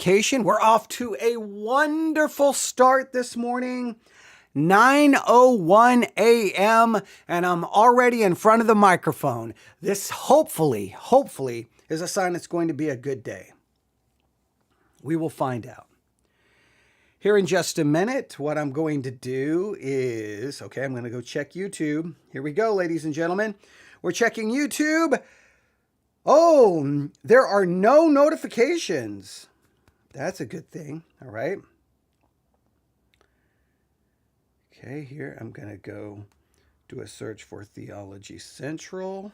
notification. We're off to a wonderful start this morning. 9:01 a.m. and I'm already in front of the microphone. This hopefully is a sign it's going to be a good day. We will find out. Here in just a minute, what I'm going to do is, I'm going to go check YouTube. Here we go, ladies and gentlemen. We're checking YouTube. Oh, there are no notifications. That's a good thing. All right. Okay, here I'm going to go do a search for Theology Central.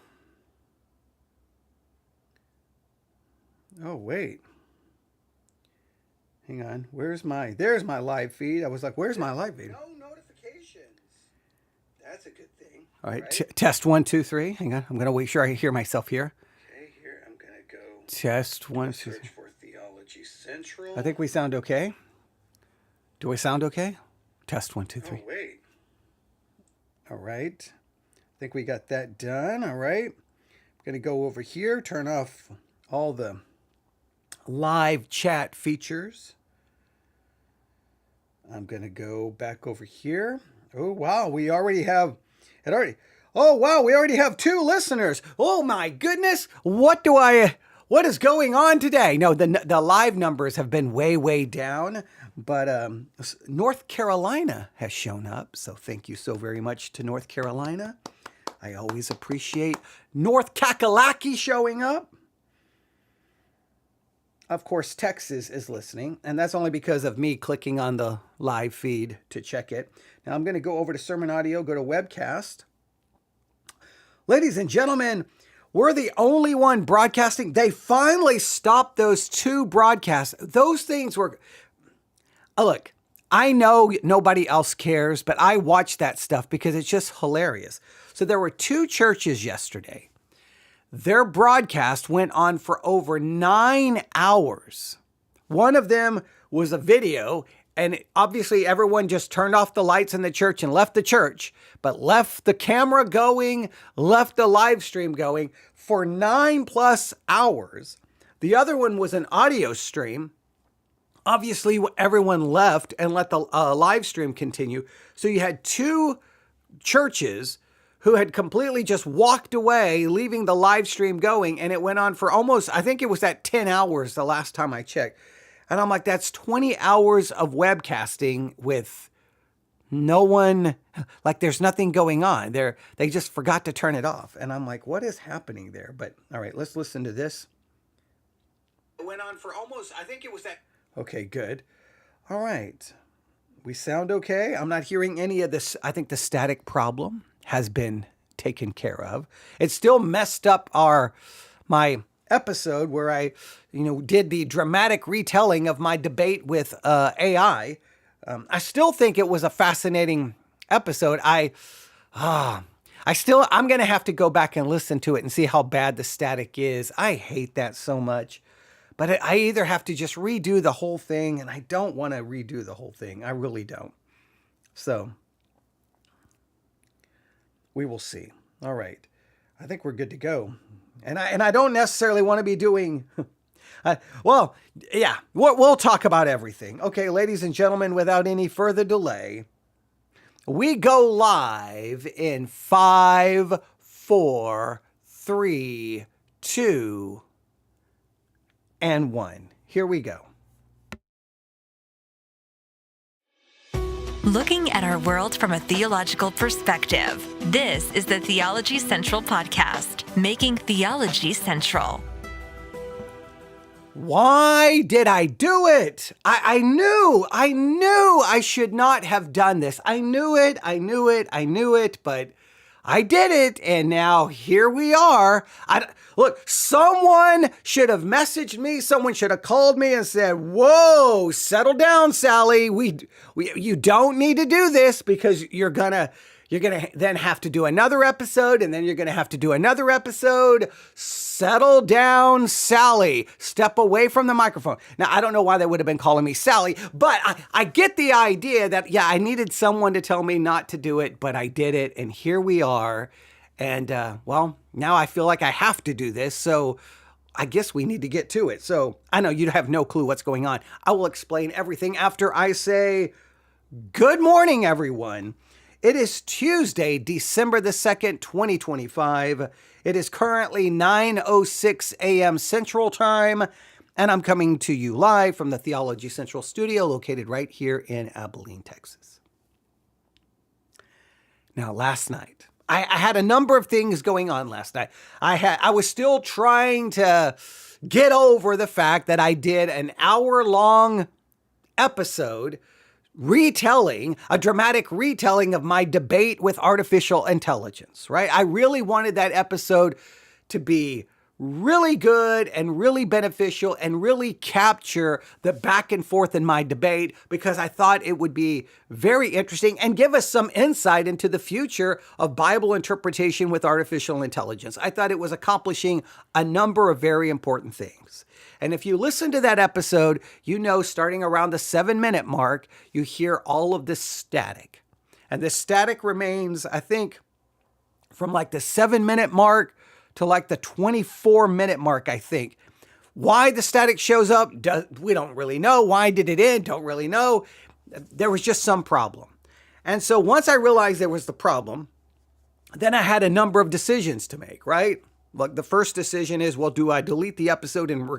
Oh, wait. Hang on. There's my live feed. I was like, where's my live feed? No notifications. That's a good thing. All right. Test 1, 2, 3. Hang on. I'm going to make sure I hear myself here. Okay, here I'm going to go. Test 1, 2, 3. Search for Theology Central. I think we sound okay. Do we sound okay? Test 1, 2, 3. Oh, wait. All right. I think we got that done. All right. I'm going to go over here, turn off all the live chat features. I'm going to go back over here. Oh, wow. We already have 2 listeners. Oh, my goodness. What is going on today? No, the live numbers have been way down. But North Carolina has shown up, so thank you so very much to North Carolina. I always appreciate North Kakalaki showing up. Of course, Texas is listening, and that's only because of me clicking on the live feed to check it. Now I'm going to go over to Sermon Audio, go to Webcast. Ladies and gentlemen, we're the only one broadcasting. They finally stopped those 2 broadcasts. Those things were... Look, I know nobody else cares, but I watch that stuff because it's just hilarious. So there were 2 churches yesterday. Their broadcast went on for over 9 hours. One of them was a video, and obviously everyone just turned off the lights in the church and left the church, but left the camera going, left the live stream going for 9+ hours. The other one was an audio stream. Obviously, everyone left and let the live stream continue. So you had 2 churches who had completely just walked away, leaving the live stream going. And it went on for almost, I think it was at 10 hours the last time I checked. And I'm like, that's 20 hours of webcasting with no one, like there's nothing going on. They just forgot to turn it off. And I'm like, what is happening there? But all right, let's listen to this. It went on for almost, I think it was that. Okay, good. All right. We sound okay. I'm not hearing any of this. I think the static problem has been taken care of. It still messed up my episode where I, did the dramatic retelling of my debate with AI. I still think it was a fascinating episode. I'm going to have to go back and listen to it and see how bad the static is. I hate that so much. But I either have to just redo the whole thing, and I don't want to redo the whole thing. I really don't. So, we will see. All right. I think we're good to go. And I don't necessarily want to be doing... we'll talk about everything. Okay, ladies and gentlemen, without any further delay, we go live in 5, 4, 3, 2... and 1. Here we go. Looking at our world from a theological perspective, this is the Theology Central Podcast, making theology central. Why did I do it? I knew I should not have done this. I knew it, but I did it, and now here we are. Look, someone should have messaged me. Someone should have called me and said, "Whoa, settle down, Sally. You don't need to do this because you're gonna then have to do another episode, and then you're gonna have to do another episode. Settle down, Sally. Step away from the microphone." Now, I don't know why they would have been calling me Sally, but I get the idea that, yeah, I needed someone to tell me not to do it, but I did it, and here we are. And, now I feel like I have to do this, so I guess we need to get to it. So I know you have no clue what's going on. I will explain everything after I say, good morning, everyone. It is Tuesday, December the 2nd, 2025. It is currently 9:06 a.m. Central Time, and I'm coming to you live from the Theology Central studio located right here in Abilene, Texas. Now, last night, I had a number of things going on last night. I was still trying to get over the fact that I did an hour-long episode a dramatic retelling of my debate with artificial intelligence, right? I really wanted that episode to be really good and really beneficial and really capture the back and forth in my debate because I thought it would be very interesting and give us some insight into the future of Bible interpretation with artificial intelligence. I thought it was accomplishing a number of very important things. And if you listen to that episode, you know, starting around the 7-minute mark, you hear all of this static. And this static remains, I think, from like the 7-minute mark to like the 24-minute mark, I think. Why the static shows up, we don't really know. Why did it end? Don't really know. There was just some problem. And so once I realized there was the problem, then I had a number of decisions to make, right? Like the first decision is, well, do I delete the episode and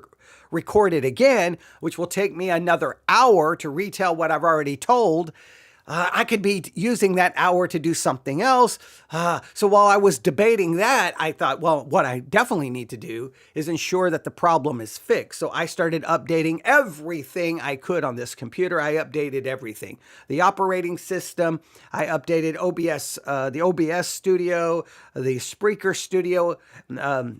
record it again, which will take me another hour to retell what I've already told? I could be using that hour to do something else. So while I was debating that, I thought, well, what I definitely need to do is ensure that the problem is fixed. So I started updating everything I could on this computer. I updated everything. The operating system, I updated OBS, the OBS studio, the Spreaker studio,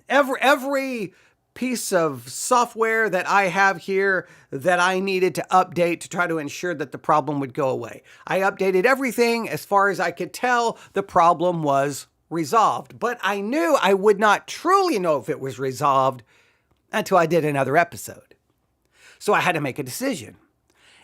every piece of software that I have here that I needed to update to try to ensure that the problem would go away. I updated everything. As far as I could tell, the problem was resolved. But I knew I would not truly know if it was resolved until I did another episode. So I had to make a decision.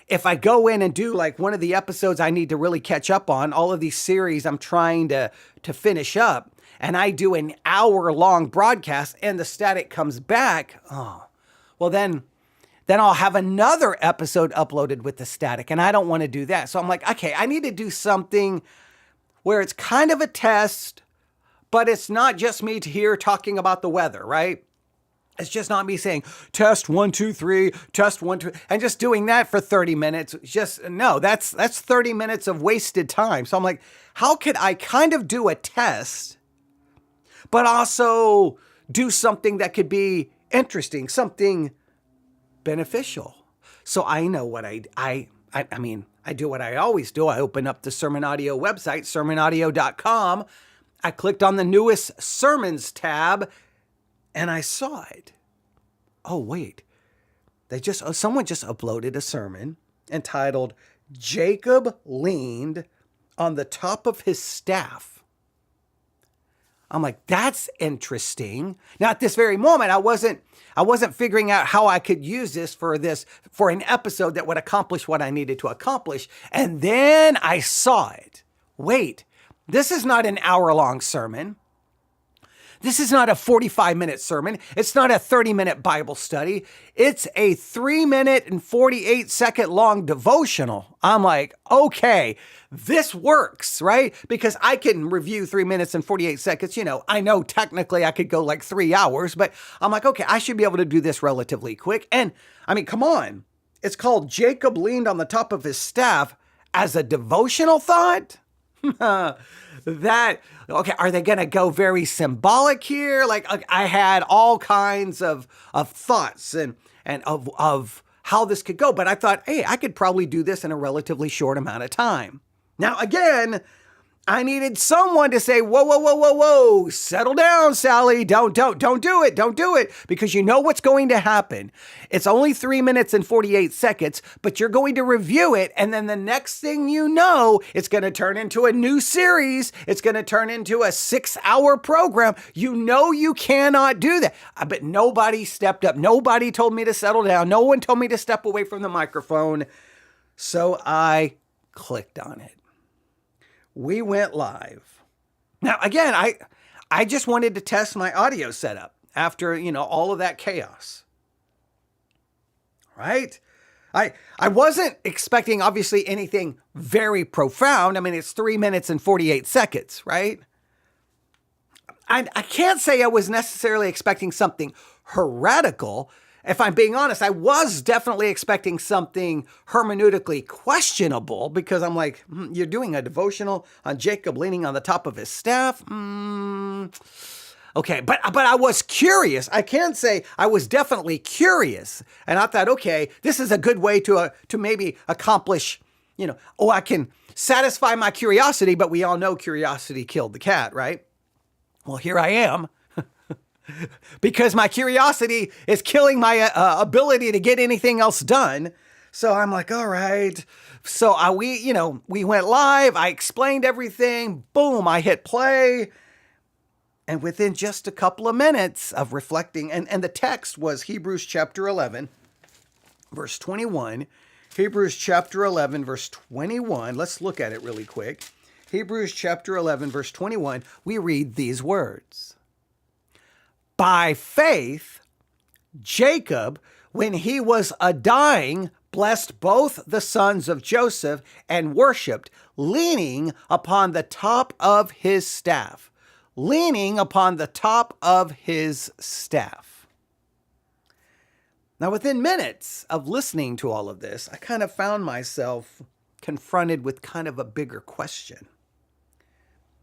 If I go in and do like one of the episodes I need to really catch up on, all of these series I'm trying to finish up, and I do an hour-long broadcast and the static comes back, well then I'll have another episode uploaded with the static, and I don't want to do that. So I'm like, okay, I need to do something where it's kind of a test, but it's not just me here talking about the weather, right? It's just not me saying, test 1, 2, 3, test 1, 2, and just doing that for 30 minutes. That's 30 minutes of wasted time. So I'm like, how could I kind of do a test, but also do something that could be interesting, something beneficial? So I know what I do what I always do. I open up the Sermon Audio website, sermonaudio.com. I clicked on the newest sermons tab and I saw it. Oh, wait. Someone just uploaded a sermon entitled Jacob Leaned on the Top of His Staff. I'm like, that's interesting. Now, at this very moment, I wasn't figuring out how I could use this for an episode that would accomplish what I needed to accomplish. And then I saw it. Wait, this is not an hour-long sermon. This is not a 45-minute sermon. It's not a 30-minute Bible study. It's a 3-minute and 48-second long devotional. I'm like, okay, this works, right? Because I can review 3 minutes and 48 seconds. You know, I know technically I could go like 3 hours, but I'm like, okay, I should be able to do this relatively quick. And I mean, come on. It's called Jacob Leaned on the Top of His Staff as a devotional thought? Okay, are they going to go very symbolic here? Like I had all kinds of thoughts and of how this could go, but I thought, hey, I could probably do this in a relatively short amount of time. Now, again, I needed someone to say, whoa, settle down, Sally. Don't do it, because you know what's going to happen. It's only 3 minutes and 48 seconds, but you're going to review it, and then the next thing you know, it's going to turn into a new series. It's going to turn into a 6-hour program. You know you cannot do that. But nobody stepped up. Nobody told me to settle down. No one told me to step away from the microphone. So I clicked on it. We went live. Now, again, I just wanted to test my audio setup. after, all of that chaos. Right? I wasn't expecting, obviously, anything very profound. I mean, it's 3 minutes and 48 seconds, right? I can't say I was necessarily expecting something heretical. If I'm being honest, I was definitely expecting something hermeneutically questionable, because I'm like, you're doing a devotional on Jacob leaning on the top of his staff? Okay, but I was curious. I can say I was definitely curious. And I thought, okay, this is a good way to maybe accomplish, I can satisfy my curiosity, but we all know curiosity killed the cat, right? Well, here I am. Because my curiosity is killing my ability to get anything else done. So I'm like, all right. So we went live. I explained everything. Boom, I hit play. And within just a couple of minutes of reflecting, and the text was Hebrews chapter 11, verse 21. Hebrews chapter 11, verse 21. Let's look at it really quick. Hebrews chapter 11, verse 21. We read these words. By faith, Jacob, when he was dying, blessed both the sons of Joseph and worshiped, leaning upon the top of his staff. Leaning upon the top of his staff. Now, within minutes of listening to all of this, I kind of found myself confronted with kind of a bigger question.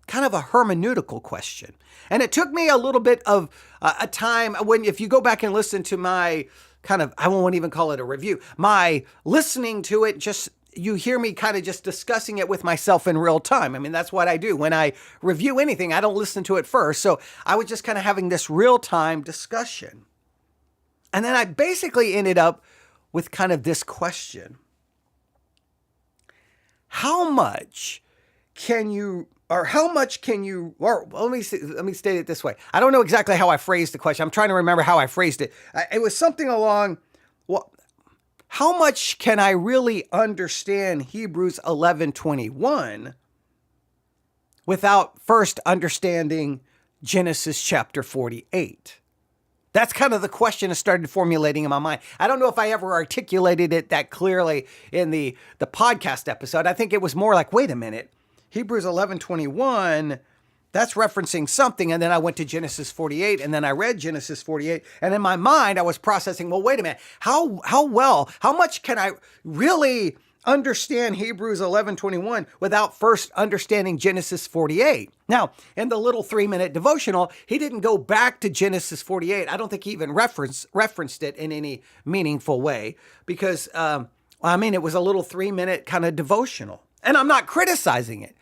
Kind of a hermeneutical question. And it took me a little bit of a time if you go back and listen to my I won't even call it a review, my listening to it, you hear me kind of just discussing it with myself in real time. I mean, that's what I do. When I review anything, I don't listen to it first. So I was just kind of having this real time discussion. And then I basically ended up with kind of this question. How much can you, or let me state it this way. I don't know exactly how I phrased the question. I'm trying to remember how I phrased it. It was something along, how much can I really understand Hebrews 11:21 without first understanding Genesis chapter 48? That's kind of the question I started formulating in my mind. I don't know if I ever articulated it that clearly in the podcast episode. I think it was more like, wait a minute, Hebrews 11:21, that's referencing something. And then I went to Genesis 48, and then I read Genesis 48. And in my mind, I was processing, well, wait a minute, how much can I really understand Hebrews 11:21 without first understanding Genesis 48? Now, in the little 3-minute devotional, he didn't go back to Genesis 48. I don't think he even referenced it in any meaningful way, because, it was a little 3-minute kind of devotional. And I'm not criticizing it.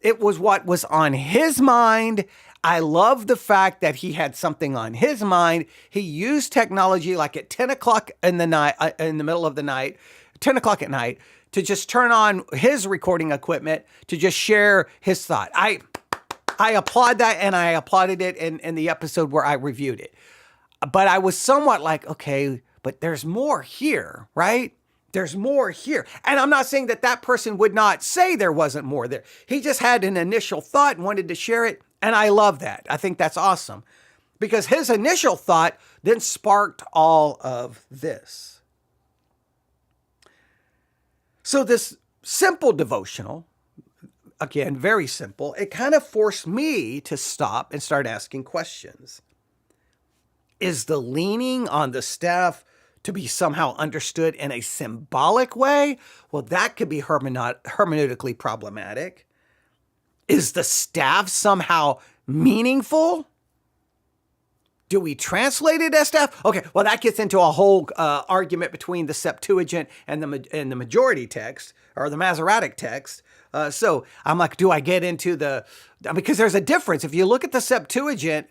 It was what was on his mind. I love the fact that he had something on his mind. He used technology like at 10 o'clock in the night, in the middle of the night, 10 o'clock at night, to just turn on his recording equipment to just share his thought. I applaud that, and I applauded it in the episode where I reviewed it. But I was somewhat like, okay, but there's more here, right? There's more here. And I'm not saying that person would not say there wasn't more there. He just had an initial thought and wanted to share it. And I love that. I think that's awesome, because his initial thought then sparked all of this. So this simple devotional, again, very simple, it kind of forced me to stop and start asking questions. Is the leaning on the staff to be somehow understood in a symbolic way? Well, that could be hermeneutically problematic. Is the staff somehow meaningful? Do we translate it as staff? Okay, well, that gets into a whole argument between the Septuagint and the majority text, or the Masoretic text. So I'm like, do I get into because there's a difference. If you look at the Septuagint,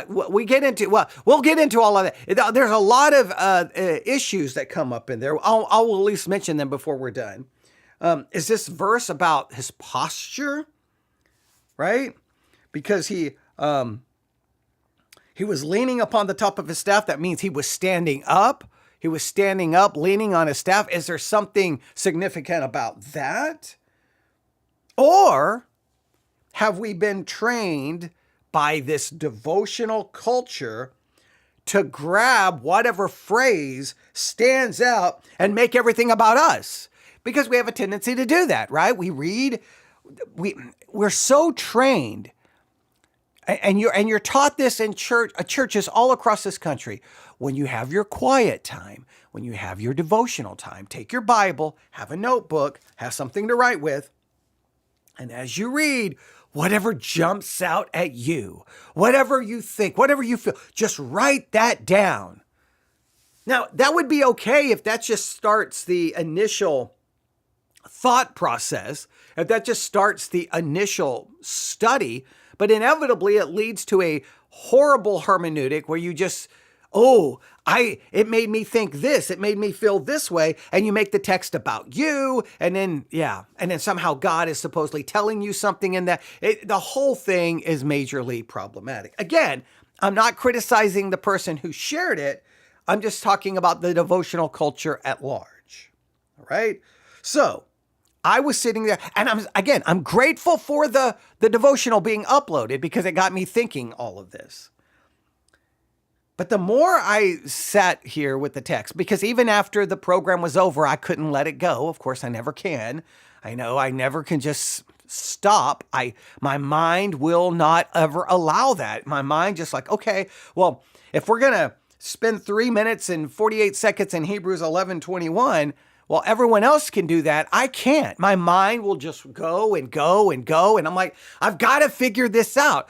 we'll get into all of that. There's a lot of issues that come up in there. I'll at least mention them before we're done. Is this verse about his posture? Right? Because he was leaning upon the top of his staff. That means he was standing up. He was standing up, leaning on his staff. Is there something significant about that? Or have we been trained by this devotional culture to grab whatever phrase stands out and make everything about us, because we have a tendency to do that, right? We're so trained, and you're taught this in churches all across this country. When you have your quiet time, when you have your devotional time, take your Bible, have a notebook, have something to write with, and as you read, whatever jumps out at you, whatever you think, whatever you feel, just write that down. Now, that would be okay if that just starts the initial thought process, if that just starts the initial study, but inevitably it leads to a horrible hermeneutic where you just, it made me think this, it made me feel this way, and you make the text about you, and then somehow God is supposedly telling you something in that. The whole thing is majorly problematic. Again, I'm not criticizing the person who shared it. I'm just talking about the devotional culture at large. All right? So I was sitting there, and I'm grateful for the devotional being uploaded because it got me thinking all of this. But the more I sat here with the text, because even after the program was over, I couldn't let it go. Of course, I never can. I know I never can just stop. My mind will not ever allow that. My mind just like, okay, well, if we're going to spend 3 minutes and 48 seconds in Hebrews 11:21, well, everyone else can do that. I can't. My mind will just go and go and go. And I'm like, I've got to figure this out.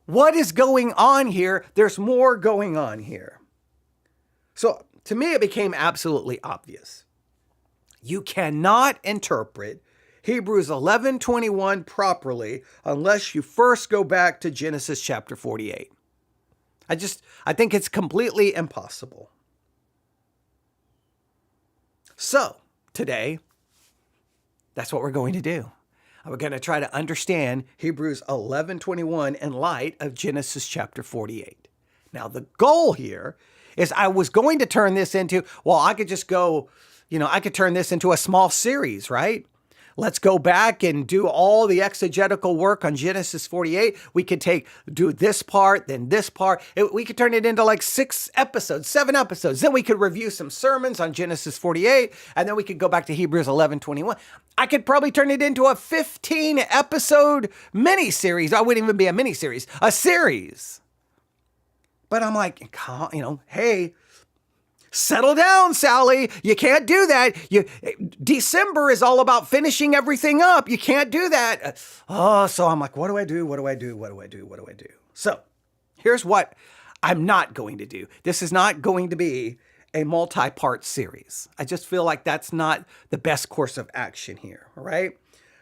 What is going on here? There's more going on here. So to me, it became absolutely obvious. You cannot interpret Hebrews 11:21 properly unless you first go back to Genesis chapter 48. I think it's completely impossible. So today, that's what we're going to do. We're going to try to understand Hebrews 11:21 in light of Genesis chapter 48. Now, the goal here is I was going to turn this into, I could just go, I could turn this into a small series, right? Let's go back and do all the exegetical work on Genesis 48. We could do this part, then this part. We could turn it into like 7 episodes. Then we could review some sermons on Genesis 48, and then we could go back to Hebrews 11:21. I could probably turn it into a 15-episode mini-series. I wouldn't even be a mini-series, a series. But I'm like, hey, settle down, Sally. You can't do that. December is all about finishing everything up. You can't do that. So I'm like, what do I do? So here's what I'm not going to do. This is not going to be a multi-part series. I just feel like that's not the best course of action here, all right?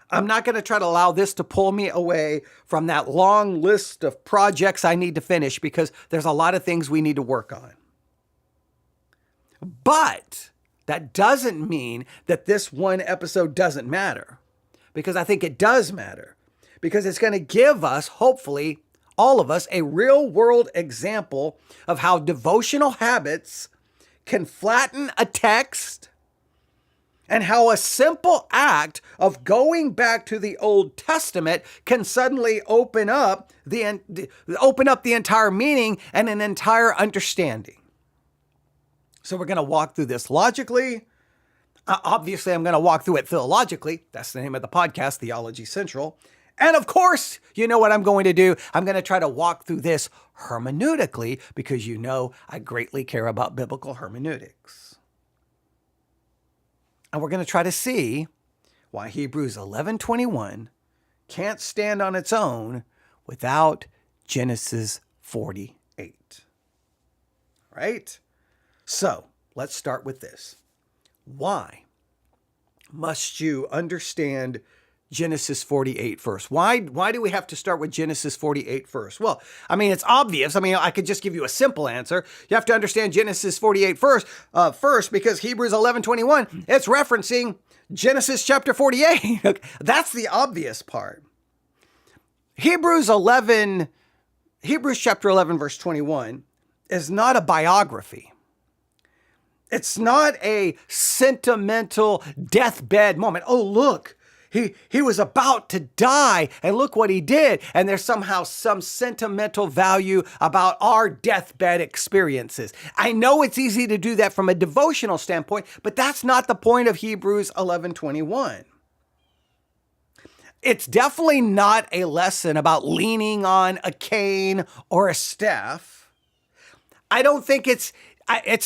I'm not going to try to allow this to pull me away from that long list of projects I need to finish, because there's a lot of things we need to work on. But that doesn't mean that this one episode doesn't matter, because I think it does matter, because it's going to give us, hopefully, all of us, a real world example of how devotional habits can flatten a text, and how a simple act of going back to the Old Testament can suddenly open up the entire meaning and an entire understanding. So we're going to walk through this logically. Obviously, I'm going to walk through it theologically. That's the name of the podcast, Theology Central. And of course, you know what I'm going to do? I'm going to try to walk through this hermeneutically, because I greatly care about biblical hermeneutics. And we're going to try to see why Hebrews 11:21 can't stand on its own without Genesis 48. Right? So let's start with this. Why must you understand Genesis 48 first? Why do we have to start with Genesis 48 first? Well, it's obvious. I could just give you a simple answer. You have to understand Genesis 48 first because Hebrews 11:21, it's referencing Genesis chapter 48. That's the obvious part. Hebrews chapter 11 verse 21 is not a biography. It's not a sentimental deathbed moment. Oh, look, He was about to die, and look what he did. And there's somehow some sentimental value about our deathbed experiences. I know it's easy to do that from a devotional standpoint, but that's not the point of Hebrews 11:21. It's definitely not a lesson about leaning on a cane or a staff. I don't think it's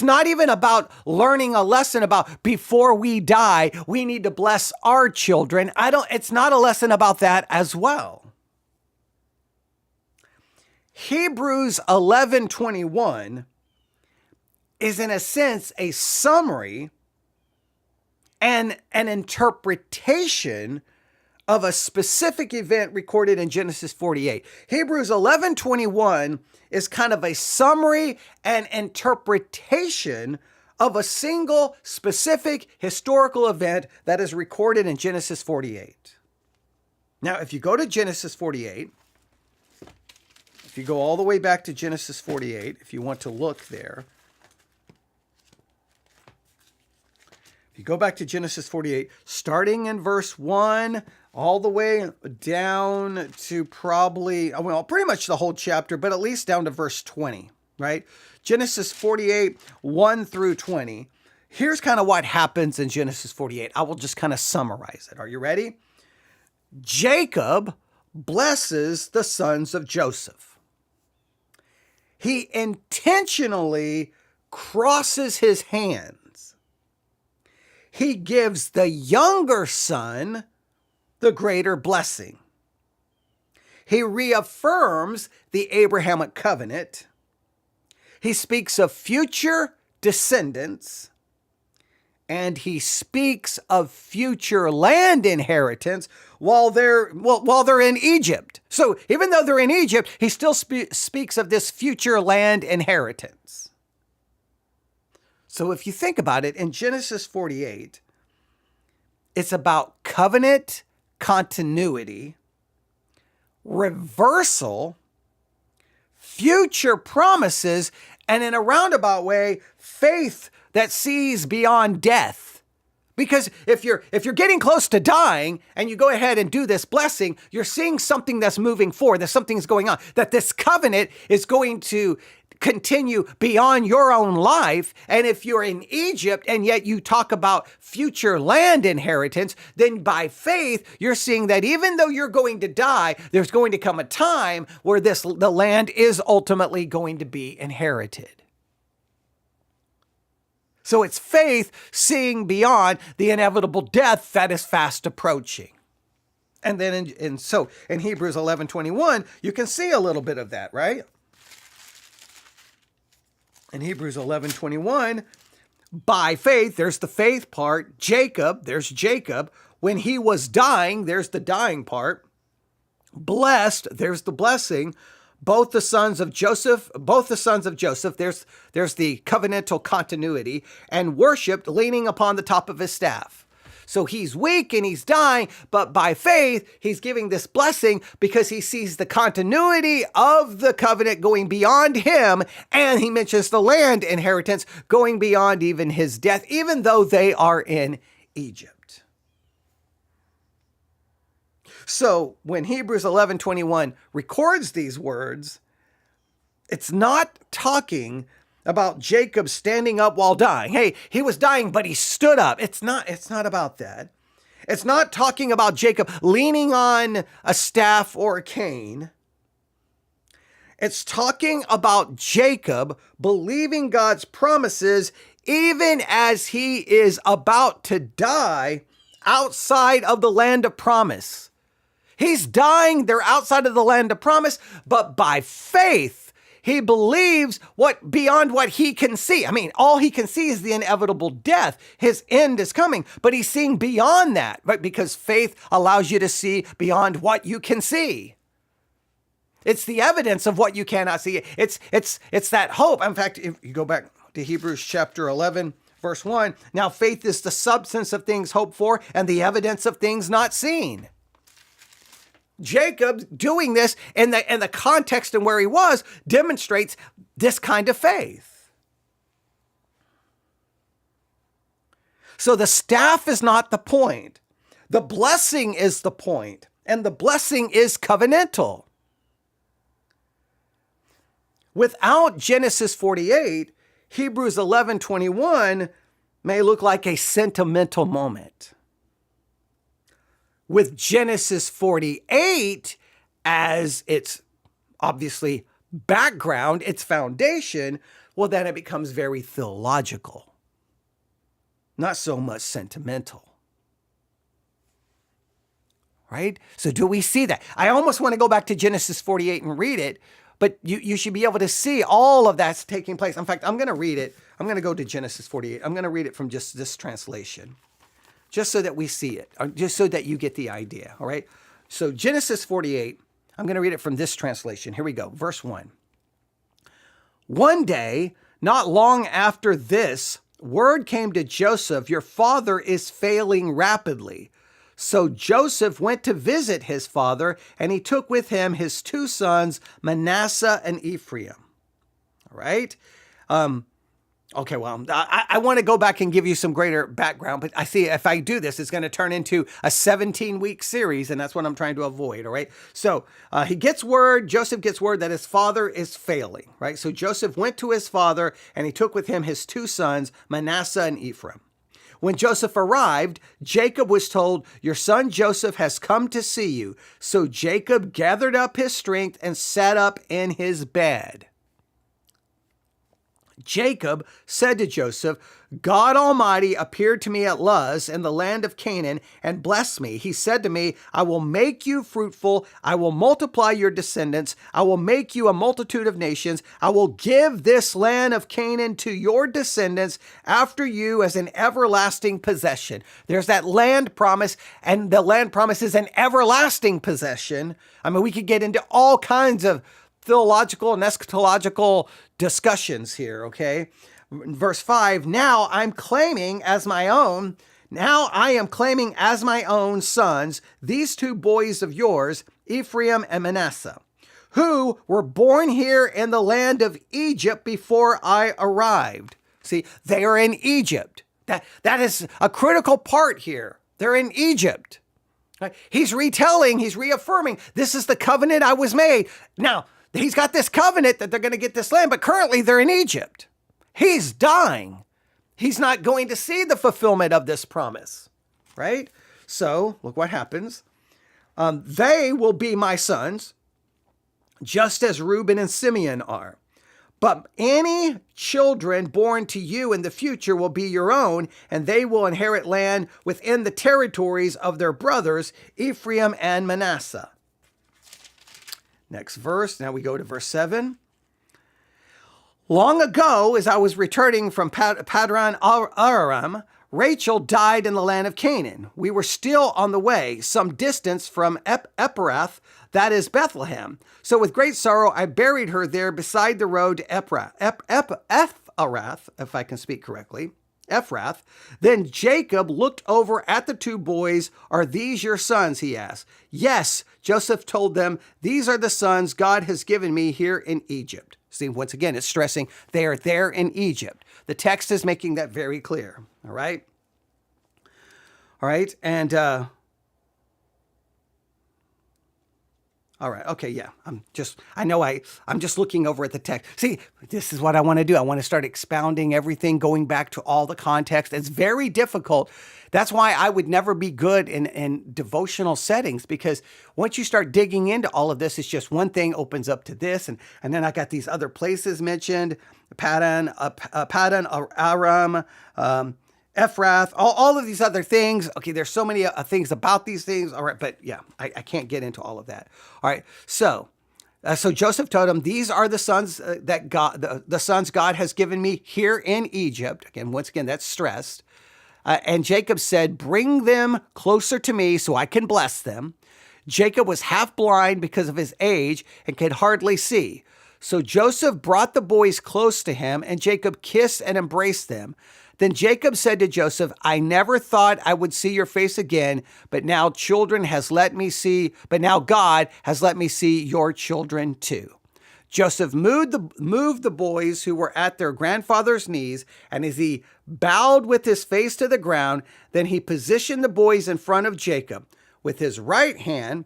not even about learning a lesson about before we die, we need to bless our children. It's not a lesson about that as well. Hebrews 11:21 is in a sense a summary and an interpretation of a specific event recorded in Genesis 48. Hebrews 11:21 is kind of a summary and interpretation of a single specific historical event that is recorded in Genesis 48. Now, if you go to Genesis 48, if you go all the way back to Genesis 48, if you want to look there, if you go back to Genesis 48, starting in verse 1, all the way down to probably, well, pretty much the whole chapter, but at least down to verse 20, right? Genesis 48, 1 through 20. Here's kind of what happens in Genesis 48. I will just kind of summarize it. Are you ready? Jacob blesses the sons of Joseph. He intentionally crosses his hands. He gives the younger son the greater blessing. He reaffirms the Abrahamic covenant. He speaks of future descendants, and he speaks of future land inheritance while they're in Egypt. So even though they're in Egypt, he still speaks of this future land inheritance. So if you think about it, in Genesis 48, it's about covenant continuity, reversal, future promises, and in a roundabout way, faith that sees beyond death. Because if you're getting close to dying and you go ahead and do this blessing, you're seeing something that's moving forward, that something's going on, that this covenant is going to continue beyond your own life. And if you're in Egypt and yet you talk about future land inheritance, then by faith, you're seeing that even though you're going to die, there's going to come a time where the land is ultimately going to be inherited. So it's faith seeing beyond the inevitable death that is fast approaching. And then in Hebrews 11:21, you can see a little bit of that, right? In Hebrews 11:21, by faith, there's the faith part. There's Jacob. When he was dying, there's the dying part. Blessed, there's the blessing. Both the sons of Joseph, there's the covenantal continuity, and worshiped leaning upon the top of his staff. So he's weak and he's dying, but by faith, he's giving this blessing because he sees the continuity of the covenant going beyond him. And he mentions the land inheritance going beyond even his death, even though they are in Egypt. So when Hebrews 11:21 records these words, it's not talking about Jacob standing up while dying. Hey, he was dying, but he stood up. It's not about that. It's not talking about Jacob leaning on a staff or a cane. It's talking about Jacob believing God's promises even as he is about to die outside of the land of promise. He's dying, they're outside of the land of promise, but by faith, he believes beyond what he can see. I mean, all he can see is the inevitable death. His end is coming, but he's seeing beyond that, right? Because faith allows you to see beyond what you can see. It's the evidence of what you cannot see. It's that hope. In fact, if you go back to Hebrews chapter 11, verse 1, now faith is the substance of things hoped for and the evidence of things not seen. Jacob doing this in the context and where he was demonstrates this kind of faith. So the staff is not the point. The blessing is the point, and the blessing is covenantal. Without Genesis 48, Hebrews 11:21 may look like a sentimental moment. With Genesis 48 as its obviously background, its foundation, well, then it becomes very theological, not so much sentimental. Right? So do we see that? I almost want to go back to Genesis 48 and read it, but you should be able to see all of that's taking place. In fact, I'm going to read it. I'm going to go to Genesis 48. I'm going to read it from just this translation, just so that we see it, or just so that you get the idea. All right? So Genesis 48, I'm going to read it from this translation. Here we go. Verse 1. One day, not long after this, word came to Joseph, your father is failing rapidly. So Joseph went to visit his father, and he took with him his two sons, Manasseh and Ephraim. All right? Okay, well, I want to go back and give you some greater background, but I see if I do this, it's going to turn into a 17-week series, and that's what I'm trying to avoid, all right? So Joseph gets word that his father is failing, right? So Joseph went to his father, and he took with him his two sons, Manasseh and Ephraim. When Joseph arrived, Jacob was told, your son Joseph has come to see you. So Jacob gathered up his strength and sat up in his bed. Jacob said to Joseph, God Almighty appeared to me at Luz in the land of Canaan and blessed me. He said to me, I will make you fruitful. I will multiply your descendants. I will make you a multitude of nations. I will give this land of Canaan to your descendants after you as an everlasting possession. There's that land promise, and the land promise is an everlasting possession. I mean, we could get into all kinds of theological and eschatological discussions here, okay? Verse 5, now I am claiming as my own sons, these two boys of yours, Ephraim and Manasseh, who were born here in the land of Egypt before I arrived. See, they are in Egypt. That is a critical part here. They're in Egypt. Right? He's reaffirming, this is the covenant I was made. Now, he's got this covenant that they're going to get this land, but currently they're in Egypt. He's dying. He's not going to see the fulfillment of this promise, right? So look what happens. They will be my sons, just as Reuben and Simeon are. But any children born to you in the future will be your own, and they will inherit land within the territories of their brothers, Ephraim and Manasseh. Next verse. Now we go to verse 7. Long ago, as I was returning from Padran Aram, Rachel died in the land of Canaan. We were still on the way, some distance from Ephrath, that is Bethlehem. So with great sorrow, I buried her there beside the road to Ephrath, if I can speak correctly. Ephrath. Then Jacob looked over at the two boys. Are these your sons? He asked. Yes, Joseph told them, these are the sons God has given me here in Egypt. See, once again, it's stressing they are there in Egypt. The text is making that very clear. All right. All right. And, all right. Okay. Yeah. I'm just looking over at the text. See, this is what I want to do. I want to start expounding everything, going back to all the context. It's very difficult. That's why I would never be good in devotional settings, because once you start digging into all of this, it's just one thing opens up to this. And then I got these other places mentioned, Paddan, Aram, Ephrath, all of these other things. Okay, there's so many things about these things. All right, but yeah, I can't get into all of that. All right, so Joseph told him, these are the sons that God, the sons God has given me here in Egypt. Again, once again, that's stressed. And Jacob said, bring them closer to me so I can bless them. Jacob was half blind because of his age and could hardly see. So Joseph brought the boys close to him, and Jacob kissed and embraced them. Then Jacob said to Joseph, I never thought I would see your face again, but now God has let me see your children too. Joseph moved the boys who were at their grandfather's knees, and as he bowed with his face to the ground, then he positioned the boys in front of Jacob. With his right hand,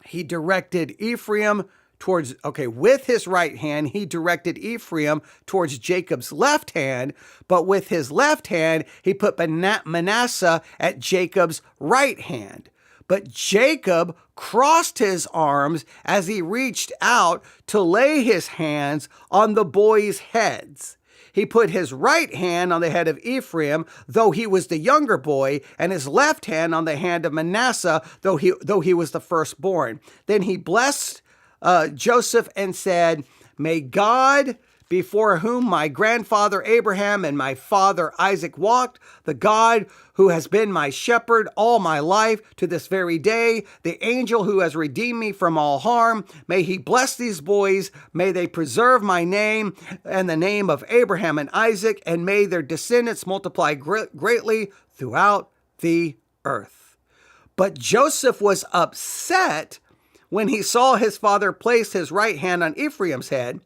he directed Ephraim towards, with his right hand, he directed Ephraim towards Jacob's left hand, but with his left hand, he put Manasseh at Jacob's right hand. But Jacob crossed his arms as he reached out to lay his hands on the boys' heads. He put his right hand on the head of Ephraim, though he was the younger boy, and his left hand on the hand of Manasseh, though he was the firstborn. Then he blessed Joseph and said, "May God, before whom my grandfather Abraham and my father Isaac walked, the God who has been my shepherd all my life to this very day, the angel who has redeemed me from all harm, may he bless these boys, may they preserve my name and the name of Abraham and Isaac, and may their descendants multiply greatly throughout the earth." But Joseph was upset when he saw his father place his right hand on Ephraim's head.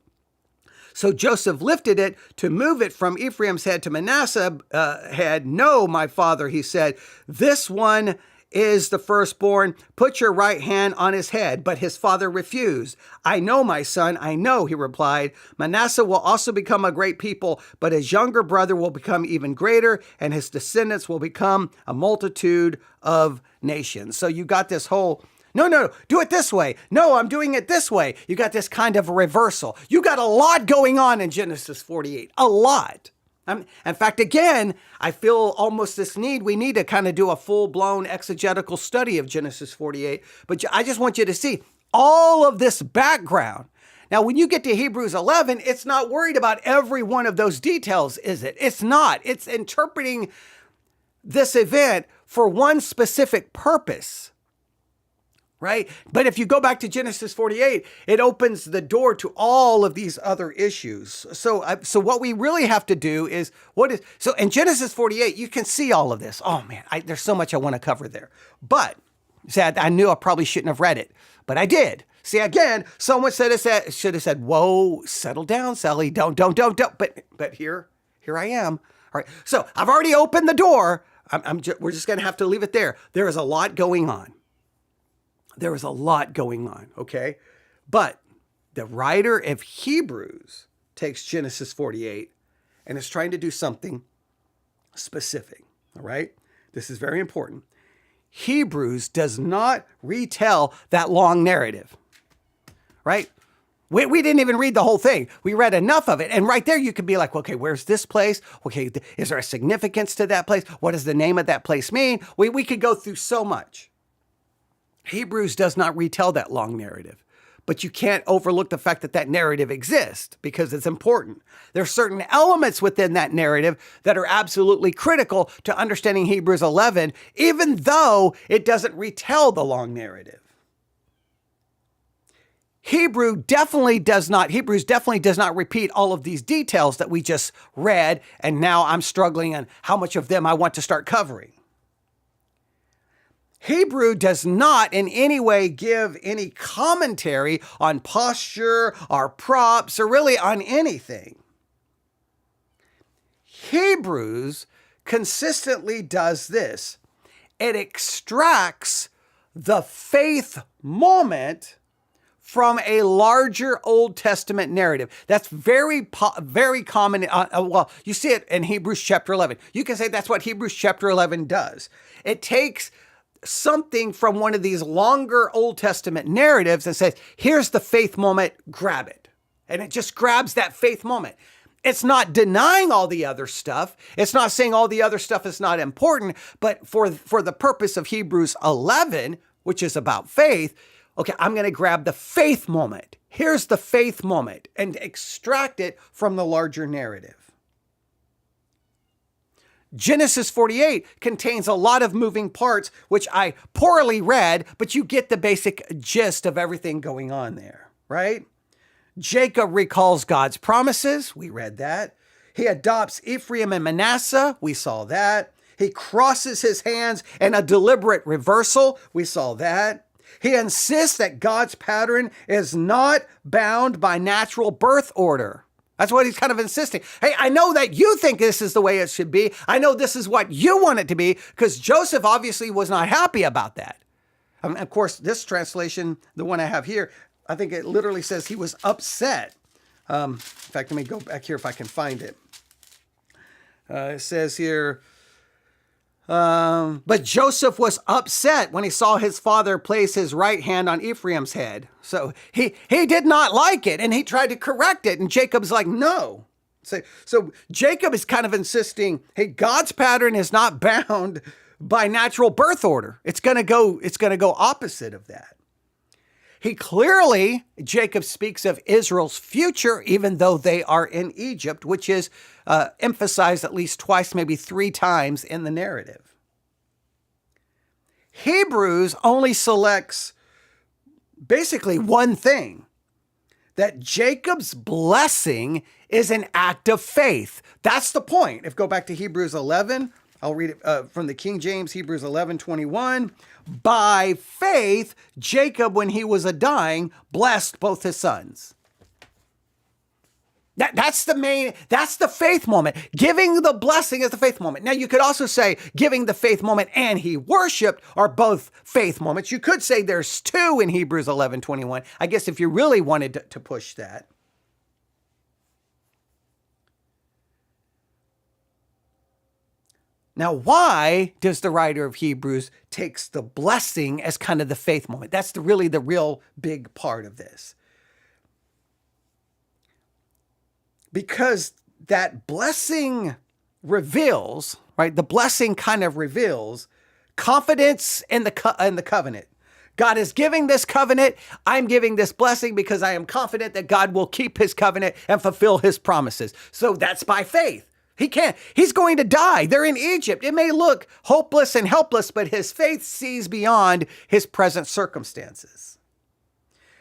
So Joseph lifted it to move it from Ephraim's head to Manasseh's head. "No, my father," he said, "this one is the firstborn. Put your right hand on his head." But his father refused. "I know, my son, I know," he replied. "Manasseh will also become a great people, but his younger brother will become even greater, and his descendants will become a multitude of nations." So you got this whole, no, do it this way. No, I'm doing it this way. You got this kind of reversal. You got a lot going on in Genesis 48, a lot. In fact, again, I feel almost this need. We need to kind of do a full-blown exegetical study of Genesis 48. But I just want you to see all of this background. Now, when you get to Hebrews 11, it's not worried about every one of those details, is it? It's not. It's interpreting this event for one specific purpose. Right? But if you go back to Genesis 48, it opens the door to all of these other issues. So what we really have to do is, so in Genesis 48, you can see all of this. Oh man, there's so much I want to cover there. But see, I knew I probably shouldn't have read it, but I did. See, again, someone should have said, "Whoa, settle down, Sally. Don't. But here I am. All right. So I've already opened the door. We're just going to have to leave it there. There is a lot going on. There is a lot going on, okay? But the writer of Hebrews takes Genesis 48 and is trying to do something specific, all right? This is very important. Hebrews does not retell that long narrative, right? We didn't even read the whole thing. We read enough of it. And right there, you could be like, okay, where's this place? Okay, is there a significance to that place? What does the name of that place mean? We could go through so much. Hebrews does not retell that long narrative, but you can't overlook the fact that that narrative exists because it's important. There are certain elements within that narrative that are absolutely critical to understanding Hebrews 11, even though it doesn't retell the long narrative. Hebrews definitely does not repeat all of these details that we just read, and now I'm struggling on how much of them I want to start covering. Hebrew does not in any way give any commentary on posture or props or really on anything. Hebrews consistently does this. It extracts the faith moment from a larger Old Testament narrative. That's very common. You see it in Hebrews chapter 11. You can say that's what Hebrews chapter 11 does. It takes something from one of these longer Old Testament narratives and says, here's the faith moment, grab it. And it just grabs that faith moment. It's not denying all the other stuff. It's not saying all the other stuff is not important, but for the purpose of Hebrews 11, which is about faith, okay, I'm going to grab the faith moment. Here's the faith moment and extract it from the larger narrative. Genesis 48 contains a lot of moving parts, which I poorly read, but you get the basic gist of everything going on there, right? Jacob recalls God's promises. We read that. He adopts Ephraim and Manasseh. We saw that. He crosses his hands in a deliberate reversal. We saw that. He insists that God's pattern is not bound by natural birth order. That's what he's kind of insisting. Hey, I know that you think this is the way it should be. I know this is what you want it to be, because Joseph obviously was not happy about that. Of course, this translation, the one I have here, I think it literally says he was upset. In fact, let me go back here if I can find it. It says here, but Joseph was upset when he saw his father place his right hand on Ephraim's head. So he did not like it, and he tried to correct it. And Jacob's like, no. So Jacob is kind of insisting, hey, God's pattern is not bound by natural birth order. It's going to go opposite of that. Jacob speaks of Israel's future, even though they are in Egypt, which is emphasized at least twice, maybe 3 times in the narrative. Hebrews only selects basically one thing, that Jacob's blessing is an act of faith. That's the point. If you go back to Hebrews 11, I'll read it from the King James, Hebrews 11:21. By faith, Jacob, when he was dying, blessed both his sons. That's the faith moment. Giving the blessing is the faith moment. Now, you could also say giving the faith moment and he worshiped are both faith moments. You could say there's 2 in Hebrews 11:21. I guess if you really wanted to push that. Now, why does the writer of Hebrews takes the blessing as kind of the faith moment? That's really the real big part of this. Because that blessing reveals, right? The blessing kind of reveals confidence in the covenant. God is giving this covenant. I'm giving this blessing because I am confident that God will keep his covenant and fulfill his promises. So that's by faith. He's going to die. They're in Egypt. It may look hopeless and helpless, but his faith sees beyond his present circumstances.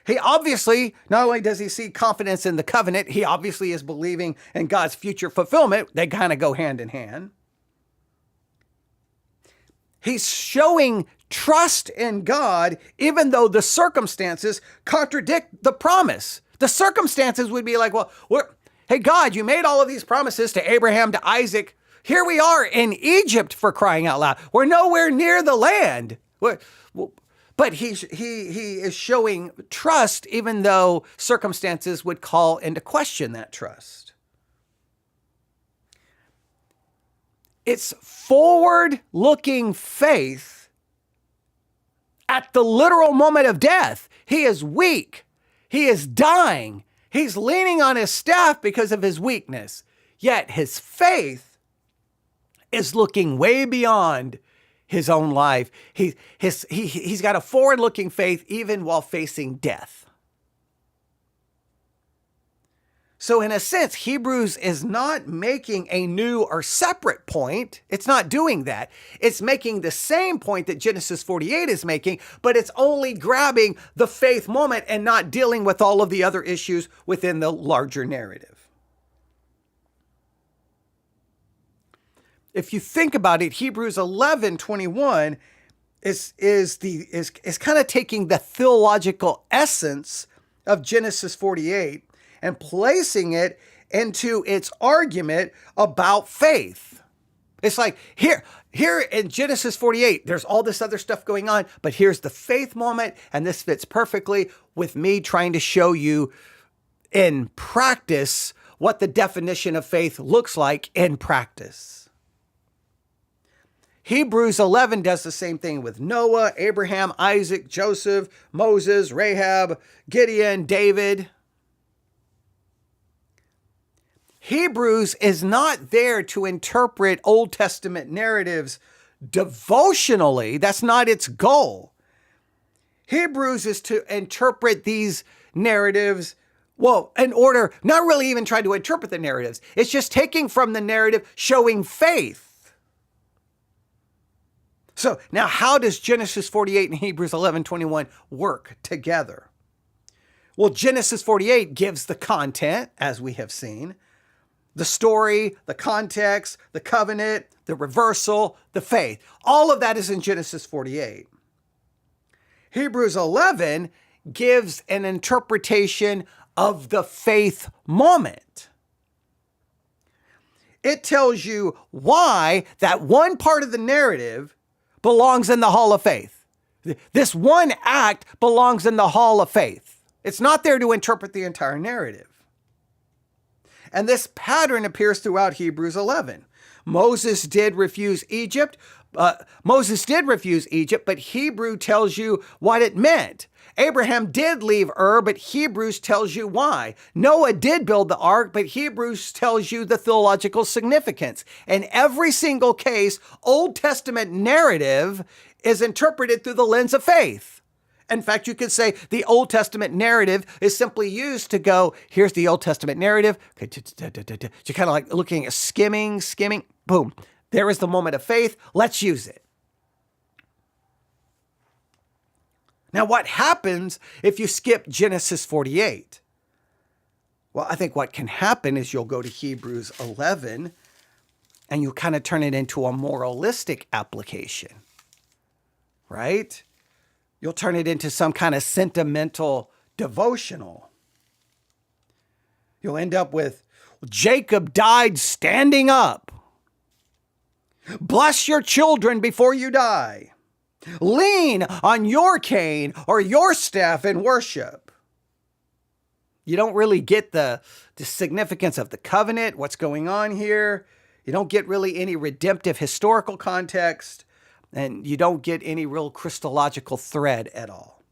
He obviously, not only does he see confidence in the covenant, he obviously is believing in God's future fulfillment. They kind of go hand in hand. He's showing trust in God, even though the circumstances contradict the promise. The circumstances would be like, well, hey, God, you made all of these promises to Abraham, to Isaac. Here we are in Egypt, for crying out loud. We're nowhere near the land. But he is showing trust, even though circumstances would call into question that trust. It's forward-looking faith at the literal moment of death. He is weak. He is dying. He's leaning on his staff because of his weakness. Yet his faith is looking way beyond his own life. He's got a forward-looking faith even while facing death. So in a sense, Hebrews is not making a new or separate point. It's not doing that. It's making the same point that Genesis 48 is making, but it's only grabbing the faith moment and not dealing with all of the other issues within the larger narrative. If you think about it, Hebrews 11:21 is kind of taking the theological essence of Genesis 48 and placing it into its argument about faith. It's like here in Genesis 48, there's all this other stuff going on, but here's the faith moment, and this fits perfectly with me trying to show you in practice what the definition of faith looks like in practice. Hebrews 11 does the same thing with Noah, Abraham, Isaac, Joseph, Moses, Rahab, Gideon, David. Hebrews is not there to interpret Old Testament narratives devotionally. That's not its goal. Hebrews is to interpret these narratives, in order, not really even trying to interpret the narratives. It's just taking from the narrative, showing faith. So now how does Genesis 48 and Hebrews 11:21 work together? Well, Genesis 48 gives the content, as we have seen. The story, the context, the covenant, the reversal, the faith. All of that is in Genesis 48. Hebrews 11 gives an interpretation of the faith moment. It tells you why that one part of the narrative belongs in the hall of faith. This one act belongs in the hall of faith. It's not there to interpret the entire narrative. And this pattern appears throughout Hebrews 11. Moses did refuse Egypt, but Hebrew tells you what it meant. Abraham did leave Ur, but Hebrews tells you why. Noah did build the ark, but Hebrews tells you the theological significance. In every single case, Old Testament narrative is interpreted through the lens of faith. In fact, you could say the Old Testament narrative is simply used to go, here's the Old Testament narrative. You're kind of like looking at skimming, boom. There is the moment of faith. Let's use it. Now, what happens if you skip Genesis 48? Well, I think what can happen is you'll go to Hebrews 11 and you kind of turn it into a moralistic application, right? You'll turn it into some kind of sentimental devotional. You'll end up with, Jacob died standing up. Bless your children before you die. Lean on your cane or your staff in worship. You don't really get the significance of the covenant, what's going on here. You don't get really any redemptive historical context, and you don't get any real Christological thread at all.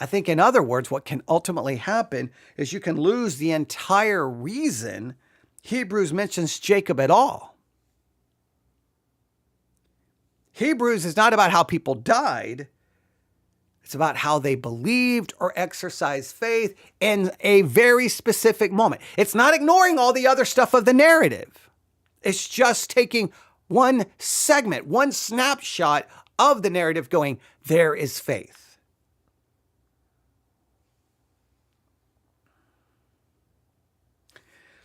I think, in other words, what can ultimately happen is you can lose the entire reason Hebrews mentions Jacob at all. Hebrews is not about how people died. It's about how they believed or exercised faith in a very specific moment. It's not ignoring all the other stuff of the narrative. It's just taking one segment, one snapshot of the narrative going, there is faith.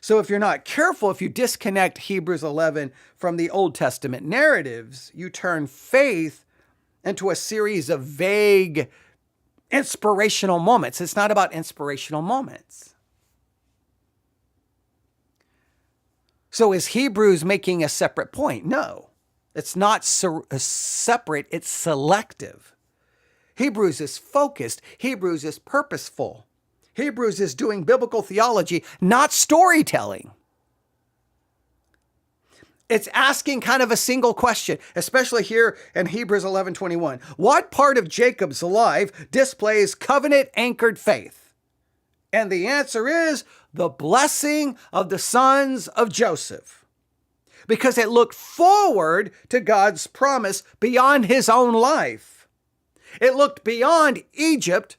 So if you're not careful, if you disconnect Hebrews 11 from the Old Testament narratives, you turn faith into a series of vague inspirational moments. It's not about inspirational moments. So is Hebrews making a separate point? No, it's not separate, it's selective. Hebrews is focused. Hebrews is purposeful. Hebrews is doing biblical theology, not storytelling. It's asking kind of a single question, especially here in Hebrews 11:21. What part of Jacob's life displays covenant-anchored faith? And the answer is the blessing of the sons of Joseph, because it looked forward to God's promise beyond his own life. It looked beyond Egypt,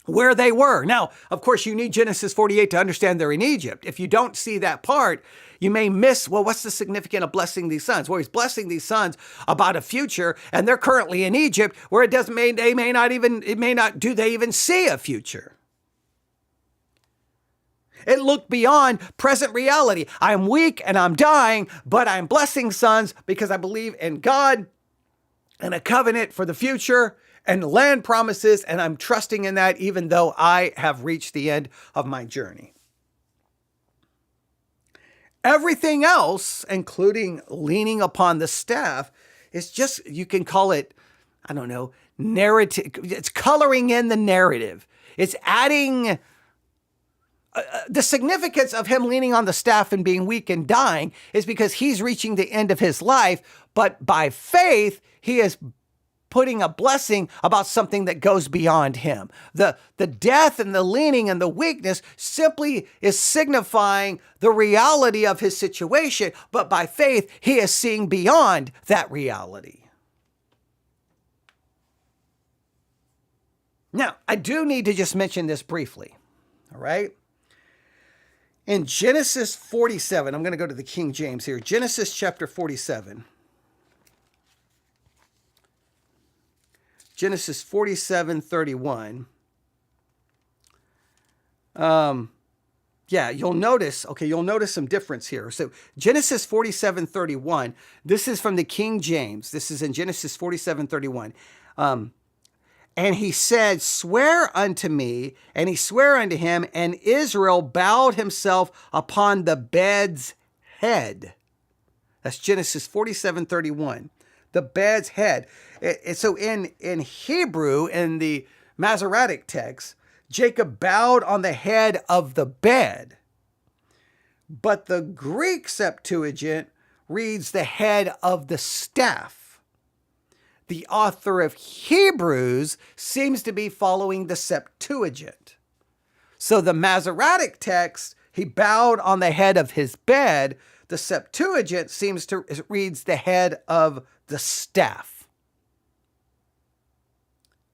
where they were. Now, of course, you need Genesis 48 to understand they're in Egypt. If you don't see that part, you may miss, well, what's the significance of blessing these sons? Well, he's blessing these sons about a future, and they're currently in Egypt, where they may not even see a future. It looked beyond present reality. I'm weak and I'm dying, but I'm blessing sons because I believe in God and a covenant for the future and land promises, and I'm trusting in that even though I have reached the end of my journey. Everything else, including leaning upon the staff, is just, you can call it, I don't know, narrative. It's coloring in the narrative. It's adding the significance of him leaning on the staff and being weak and dying is because he's reaching the end of his life, but by faith, he is putting a blessing about something that goes beyond him. The death and the leaning and the weakness simply is signifying the reality of his situation, but by faith, he is seeing beyond that reality. Now, I do need to just mention this briefly, all right? In Genesis 47, I'm going to go to the King James here, Genesis chapter 47. Genesis 47:31. Yeah, you'll notice some difference here. So Genesis 47:31, this is from the King James. This is in Genesis 47:31. And he said, swear unto me, and he sware unto him, and Israel bowed himself upon the bed's head. That's Genesis 47:31. The bed's head. So in Hebrew, in the Masoretic text, Jacob bowed on the head of the bed. But the Greek Septuagint reads the head of the staff. The author of Hebrews seems to be following the Septuagint. So the Masoretic text, he bowed on the head of his bed. The Septuagint reads the head of the staff.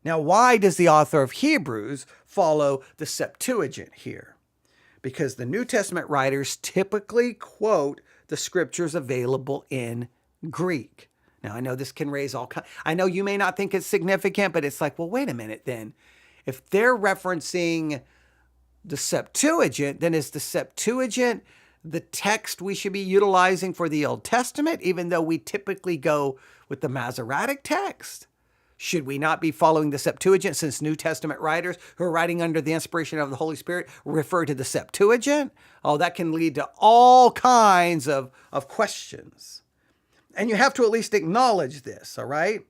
Now, why does the author of Hebrews follow the Septuagint here? Because the New Testament writers typically quote the scriptures available in Greek. Now, I know this can raise I know you may not think it's significant, but it's like, well, wait a minute then. If they're referencing the Septuagint, then is the Septuagint the text we should be utilizing for the Old Testament, even though we typically go with the Masoretic text? Should we not be following the Septuagint, since New Testament writers who are writing under the inspiration of the Holy Spirit refer to the Septuagint? Oh, that can lead to all kinds of questions. And you have to at least acknowledge this, all right?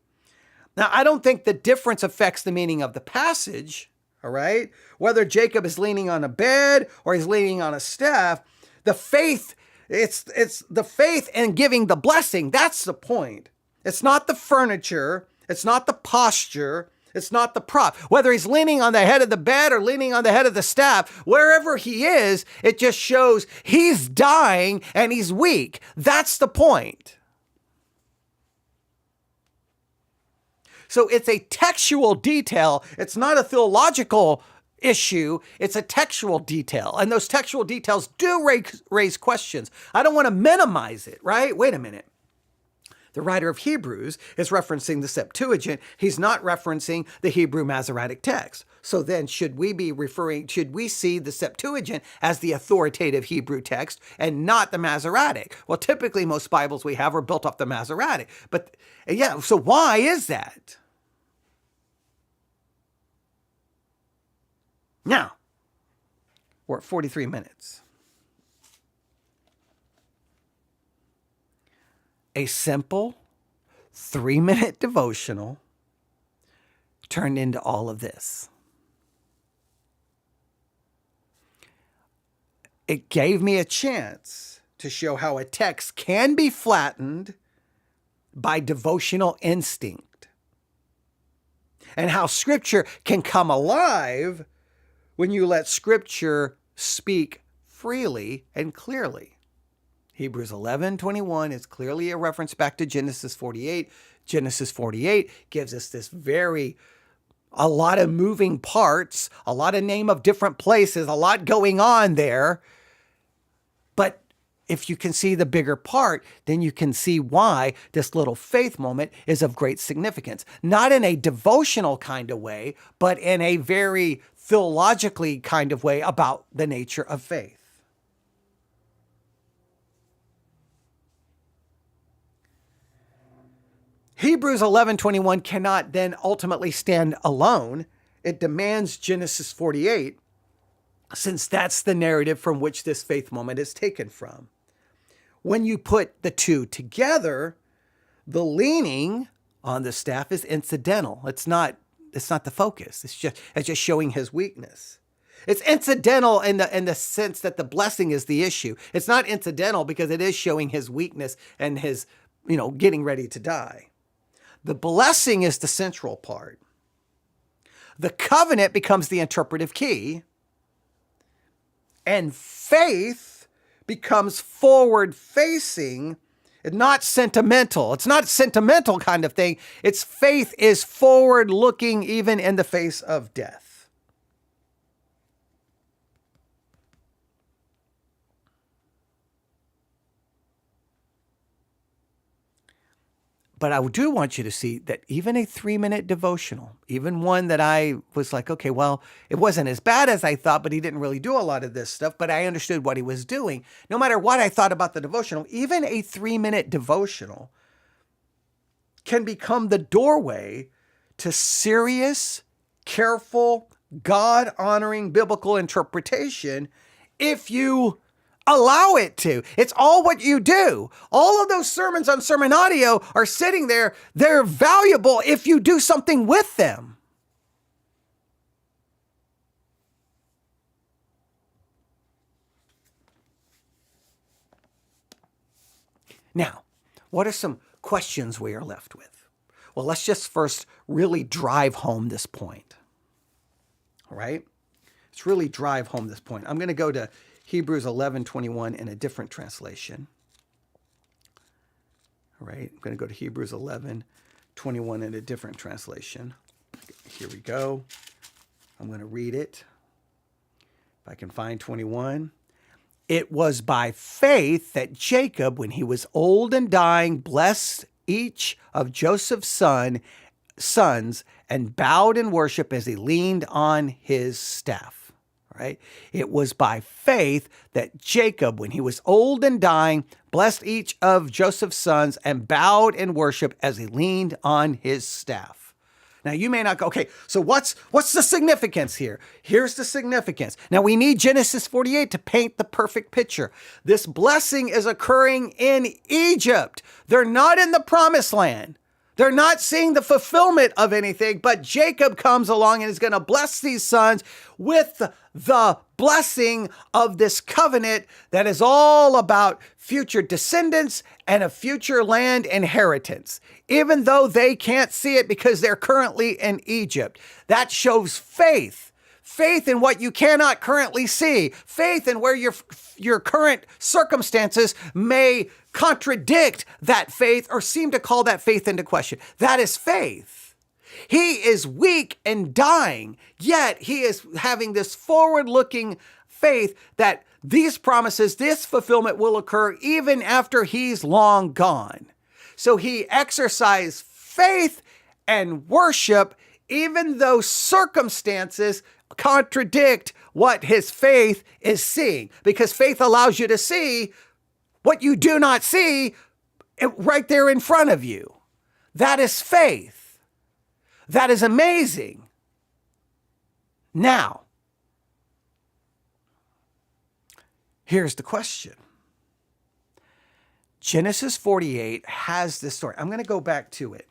Now, I don't think the difference affects the meaning of the passage, all right? Whether Jacob is leaning on a bed or he's leaning on a staff, the faith, it's the faith in giving the blessing. That's the point. It's not the furniture. It's not the posture. It's not the prop. Whether he's leaning on the head of the bed or leaning on the head of the staff, wherever he is, it just shows he's dying and he's weak. That's the point. So it's a textual detail. It's not a theological issue. It's a textual detail. And those textual details do raise questions. I don't want to minimize it, right? Wait a minute. The writer of Hebrews is referencing the Septuagint. He's not referencing the Hebrew Masoretic text. So then should we see the Septuagint as the authoritative Hebrew text and not the Masoretic? Well, typically most Bibles we have are built off the Masoretic. But yeah, so why is that? Now, we're at 43 minutes. A simple 3-minute devotional turned into all of this. It gave me a chance to show how a text can be flattened by devotional instinct, and how Scripture can come alive when you let Scripture speak freely and clearly. Hebrews 11:21 is clearly a reference back to Genesis 48. Genesis 48 gives us a lot of moving parts, a lot of name of different places, a lot going on there. But if you can see the bigger part, then you can see why this little faith moment is of great significance. Not in a devotional kind of way, but in a very theologically kind of way about the nature of faith. Hebrews 11:21 cannot then ultimately stand alone. It demands Genesis 48, since that's the narrative from which this faith moment is taken from. When you put the two together, the leaning on the staff is incidental. It's not the focus. It's just showing his weakness. It's incidental in the sense that the blessing is the issue. It's not incidental because it is showing his weakness and his, getting ready to die. The blessing is the central part. The covenant becomes the interpretive key. And faith becomes forward facing, not sentimental. It's not a sentimental kind of thing. Its faith is forward looking even in the face of death. But I do want you to see that even a 3-minute devotional, even one that I was like, okay, well, it wasn't as bad as I thought, but he didn't really do a lot of this stuff, but I understood what he was doing. No matter what I thought about the devotional, even a 3-minute devotional can become the doorway to serious, careful, God-honoring biblical interpretation if you allow it to. It's all what you do. All of those sermons on Sermon Audio are sitting there. They're valuable if you do something with them. Now, what are some questions we are left with? Well, let's just first really drive home this point. All right? Let's really drive home this point. I'm going to go to Hebrews 11:21 in a different translation. All right, I'm going to go to Hebrews 11:21 in a different translation. Here we go. I'm going to read it. If I can find 21. It was by faith that Jacob, when he was old and dying, blessed each of Joseph's sons and bowed in worship as he leaned on his staff. Right? It was by faith that Jacob, when he was old and dying, blessed each of Joseph's sons and bowed in worship as he leaned on his staff. Now you may not go, okay, so what's the significance here? Here's the significance. Now we need Genesis 48 to paint the perfect picture. This blessing is occurring in Egypt. They're not in the promised land. They're not seeing the fulfillment of anything, but Jacob comes along and is going to bless these sons with the blessing of this covenant that is all about future descendants and a future land inheritance, even though they can't see it because they're currently in Egypt. That shows faith. Faith in what you cannot currently see. Faith in where your current circumstances may contradict that faith or seem to call that faith into question. That is faith. He is weak and dying, yet he is having this forward-looking faith that these promises, this fulfillment will occur even after he's long gone. So he exercised faith and worship even though circumstances contradict what his faith is seeing, because faith allows you to see what you do not see right there in front of you. That is faith. That is amazing. Now, here's the question. Genesis 48 has this story. I'm going to go back to it.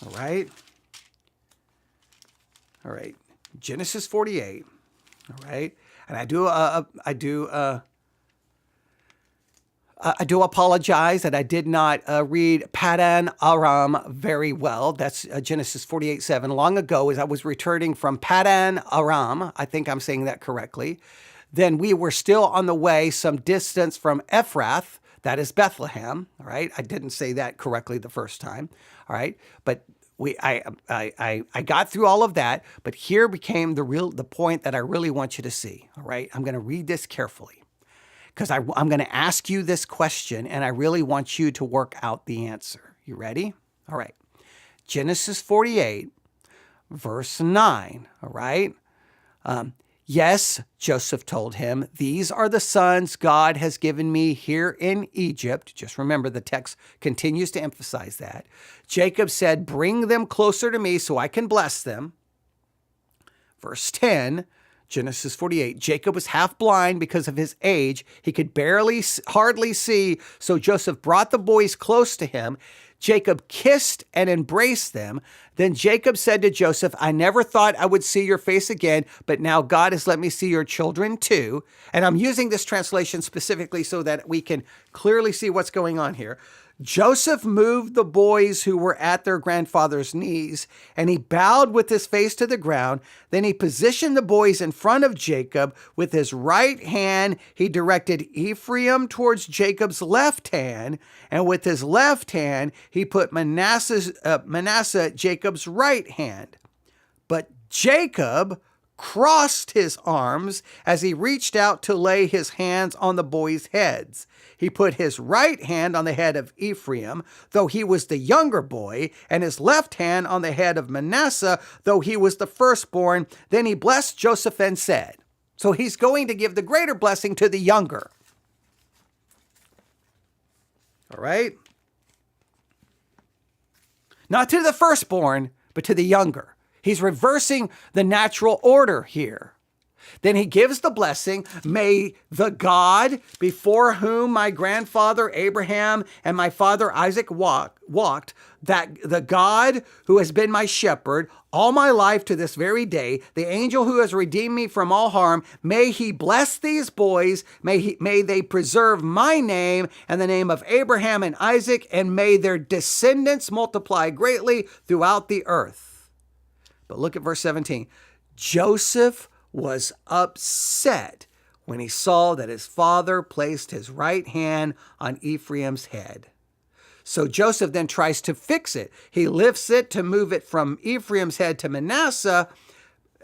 All right. All right. Genesis 48. All right. And I do apologize that I did not read Padan Aram very well. That's Genesis 48:7. Long ago, as I was returning from Padan Aram, I think I'm saying that correctly, then we were still on the way some distance from Ephrath, that is Bethlehem. All right. I didn't say that correctly the first time. All right. But I got through all of that, but here became the point that I really want you to see. All right. I'm going to read this carefully because I'm going to ask you this question and I really want you to work out the answer. You ready? All right. Genesis 48, verse 9. All right. Yes, Joseph told him, these are the sons God has given me here in Egypt. Just remember, the text continues to emphasize that. Jacob said, bring them closer to me so I can bless them. Verse 10, Genesis 48, Jacob was half blind because of his age. He could hardly see, so Joseph brought the boys close to him. Jacob kissed and embraced them. Then Jacob said to Joseph, I never thought I would see your face again, but now God has let me see your children too. And I'm using this translation specifically so that we can clearly see what's going on here. Joseph moved the boys who were at their grandfather's knees, and he bowed with his face to the ground. Then he positioned the boys in front of Jacob. With his right hand, he directed Ephraim towards Jacob's left hand, and with his left hand, he put Manasseh at Jacob's right hand. But Jacob crossed his arms as he reached out to lay his hands on the boys' heads. He put his right hand on the head of Ephraim, though he was the younger boy, and his left hand on the head of Manasseh, though he was the firstborn. Then he blessed Joseph and said, so he's going to give the greater blessing to the younger. All right? Not to the firstborn, but to the younger. He's reversing the natural order here. Then he gives the blessing, may the God before whom my grandfather Abraham and my father Isaac walked, that the God who has been my shepherd all my life to this very day, the angel who has redeemed me from all harm, may he bless these boys, may they preserve my name and the name of Abraham and Isaac, and may their descendants multiply greatly throughout the earth. But look at verse 17. Joseph was upset when he saw that his father placed his right hand on Ephraim's head. So Joseph then tries to fix it. He lifts it to move it from Ephraim's head to Manasseh's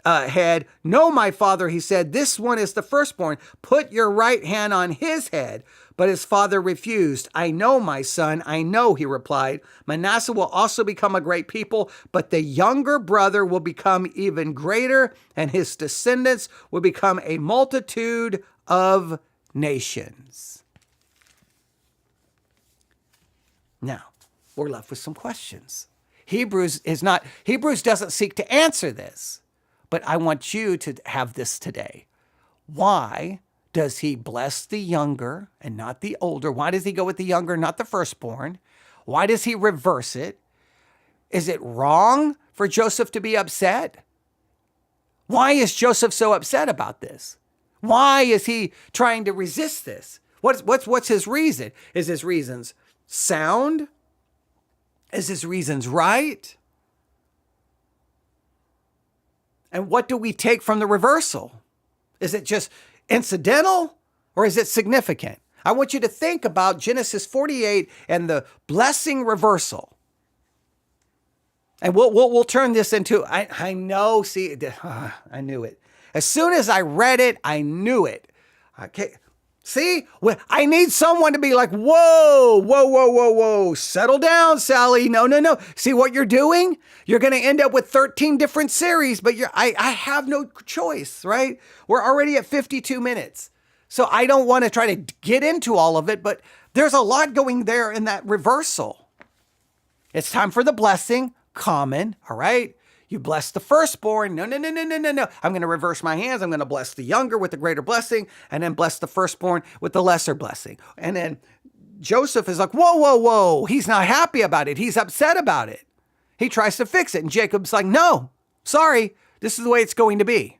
head. No, my father, he said, this one is the firstborn. Put your right hand on his head. But his father refused. I know, my son, I know, he replied. Manasseh will also become a great people, but the younger brother will become even greater, and his descendants will become a multitude of nations. Now, we're left with some questions. Hebrews doesn't seek to answer this, but I want you to have this today. Why does he bless the younger and not the older? Why does he go with the younger, not the firstborn? Why does he reverse it? Is it wrong for Joseph to be upset? Why is Joseph so upset about this? Why is he trying to resist this? What's his reason? Is his reasons sound? Is his reasons right? And what do we take from the reversal? Is it just incidental or is it significant? I want you to think about Genesis 48 and the blessing reversal. And we'll turn this into, I know, see, I knew it. As soon as I read it, I knew it. Okay. See, I need someone to be like, whoa, settle down, Sally. No. See what you're doing? You're going to end up with 13 different series, but I have no choice, right? We're already at 52 minutes. So I don't want to try to get into all of it, but there's a lot going there in that reversal. It's time for the blessing, common, all right? You bless the firstborn. No. I'm going to reverse my hands. I'm going to bless the younger with the greater blessing and then bless the firstborn with the lesser blessing. And then Joseph is like, whoa. He's not happy about it. He's upset about it. He tries to fix it. And Jacob's like, no, sorry. This is the way it's going to be.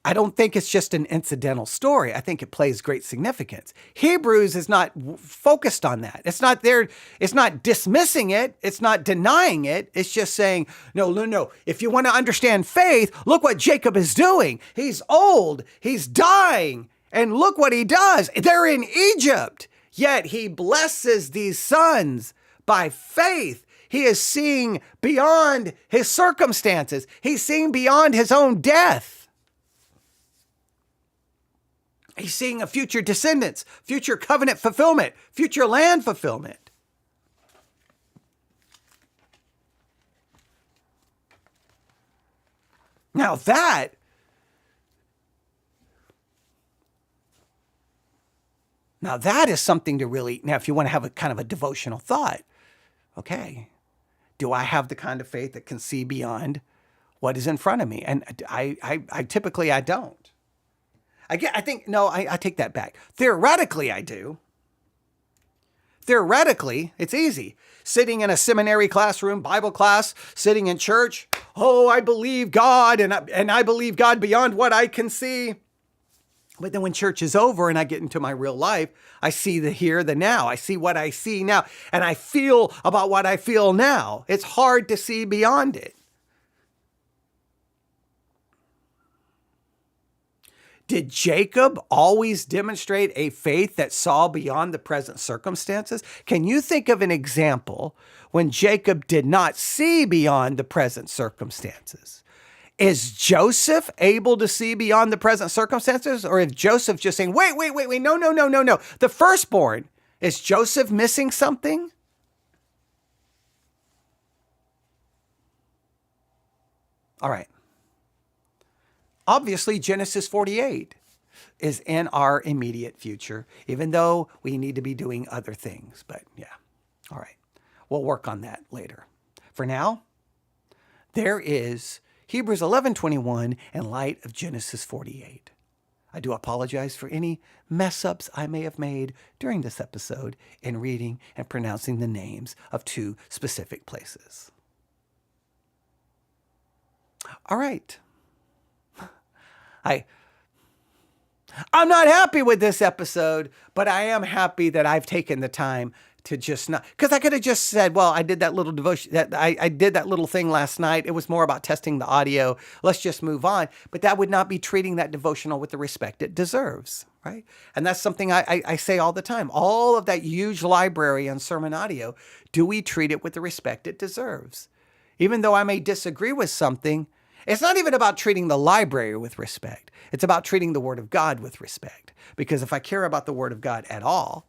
I don't think it's just an incidental story. I think it plays great significance. Hebrews is not focused on that. It's not there. It's not dismissing it. It's not denying it. It's just saying, no. If you want to understand faith, look what Jacob is doing. He's old. He's dying. And look what he does. They're in Egypt. Yet he blesses these sons by faith. He is seeing beyond his circumstances. He's seeing beyond his own death. He's seeing a future descendants, future covenant fulfillment, future land fulfillment. Now that is something to really, now if you want to have a kind of a devotional thought, okay, do I have the kind of faith that can see beyond what is in front of me? And I typically don't. I take that back. Theoretically, I do. Theoretically, it's easy. Sitting in a seminary classroom, Bible class, sitting in church. Oh, I believe God, and I believe God beyond what I can see. But then when church is over and I get into my real life, I see the here, the now. I see what I see now, and I feel about what I feel now. It's hard to see beyond it. Did Jacob always demonstrate a faith that saw beyond the present circumstances? Can you think of an example when Jacob did not see beyond the present circumstances? Is Joseph able to see beyond the present circumstances? Or is Joseph just saying, wait, no. The firstborn, is Joseph missing something? All right. Obviously, Genesis 48 is in our immediate future, even though we need to be doing other things. But yeah, all right. We'll work on that later. For now, there is Hebrews 11:21 in light of Genesis 48. I do apologize for any mess ups I may have made during this episode in reading and pronouncing the names of two specific places. All right. I'm not happy with this episode, but I am happy that I've taken the time to just not, because I could have just said, well, I did that little devotion, that I did that little thing last night. It was more about testing the audio. Let's just move on. But that would not be treating that devotional with the respect it deserves, right? And that's something I say all the time. All of that huge library on sermon audio, do we treat it with the respect it deserves? Even though I may disagree with something, it's not even about treating the library with respect. It's about treating the Word of God with respect. Because if I care about the Word of God at all,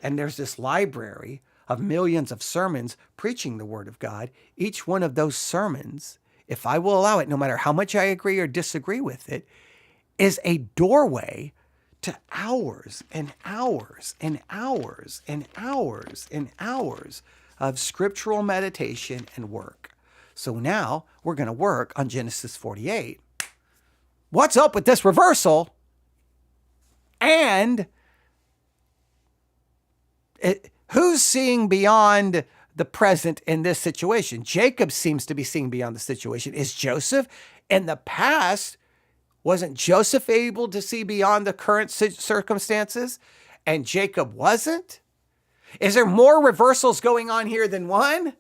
and there's this library of millions of sermons preaching the Word of God, each one of those sermons, if I will allow it, no matter how much I agree or disagree with it, is a doorway to hours and hours and hours and hours and hours of scriptural meditation and work. So now we're going to work on Genesis 48. What's up with this reversal? And who's seeing beyond the present in this situation? Jacob seems to be seeing beyond the situation. Is Joseph? In the past, wasn't Joseph able to see beyond the current circumstances and Jacob wasn't? Is there more reversals going on here than one?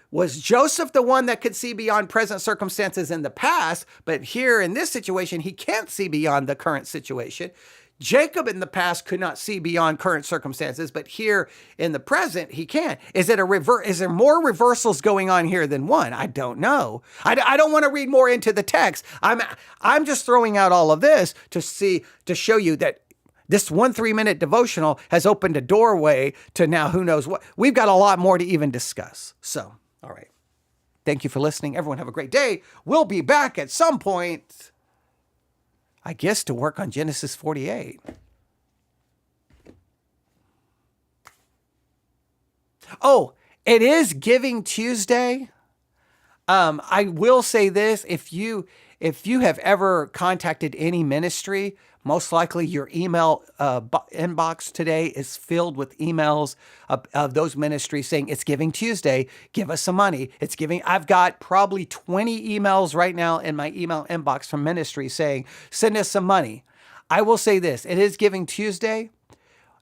Was Joseph the one that could see beyond present circumstances in the past, but here in this situation, he can't see beyond the current situation? Jacob in the past could not see beyond current circumstances, but here in the present, he can. Is there more reversals going on here than one? I don't know. I don't want to read more into the text. I'm just throwing out all of this to show you that this 3-minute devotional has opened a doorway to now who knows what. We've got a lot more to even discuss. So, all right. Thank you for listening. Everyone have a great day. We'll be back at some point, I guess, to work on Genesis 48. Oh, it is Giving Tuesday. I will say this, if you have ever contacted any ministry, most likely your email inbox today is filled with emails of those ministries saying, it's Giving Tuesday, give us some money. It's giving. I've got probably 20 emails right now in my email inbox from ministries saying, send us some money. I will say this, it is Giving Tuesday.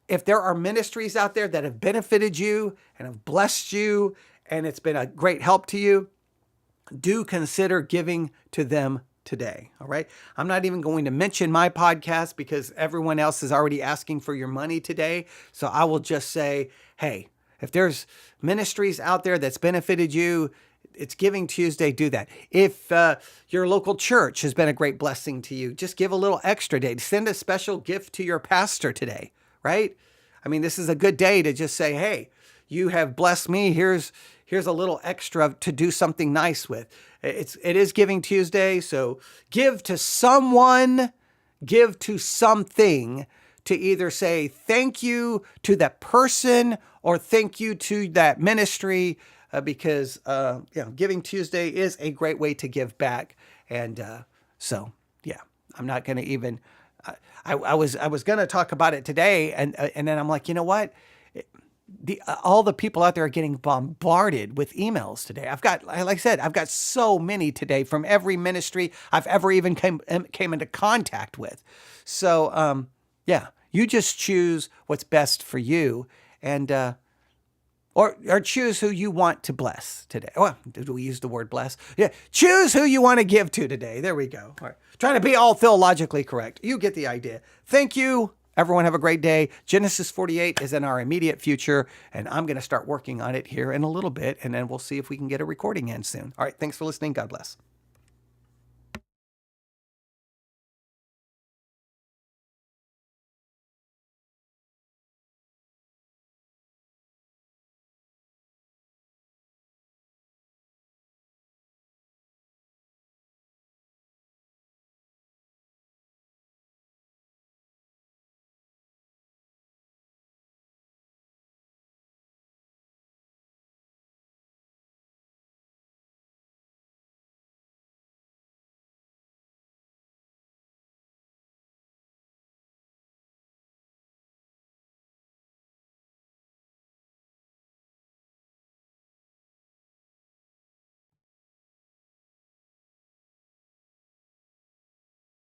If there are ministries out there that have benefited you and have blessed you, and it's been a great help to you, do consider giving to them today. All right. I'm not even going to mention my podcast because everyone else is already asking for your money today. So I will just say, hey, if there's ministries out there that's benefited you, it's Giving Tuesday, do that. If your local church has been a great blessing to you, just give a little extra day. Send a special gift to your pastor today, right? I mean, this is a good day to just say, hey, you have blessed me. Here's a little extra to do something nice with. It is Giving Tuesday, so give to someone, give to something, to either say thank you to that person or thank you to that ministry, because Giving Tuesday is a great way to give back. And I'm not going to even. I was going to talk about it today, and then I'm like, you know what? All the people out there are getting bombarded with emails today. I've got so many today from every ministry I've ever even came into contact with. So, you just choose what's best for you, and or choose who you want to bless today. Oh, did we use the word bless? Yeah, choose who you want to give to today. There we go. All right. Trying to be all theologically correct. You get the idea. Thank you. Everyone have a great day. Genesis 48 is in our immediate future, and I'm going to start working on it here in a little bit, and then we'll see if we can get a recording in soon. All right, thanks for listening. God bless.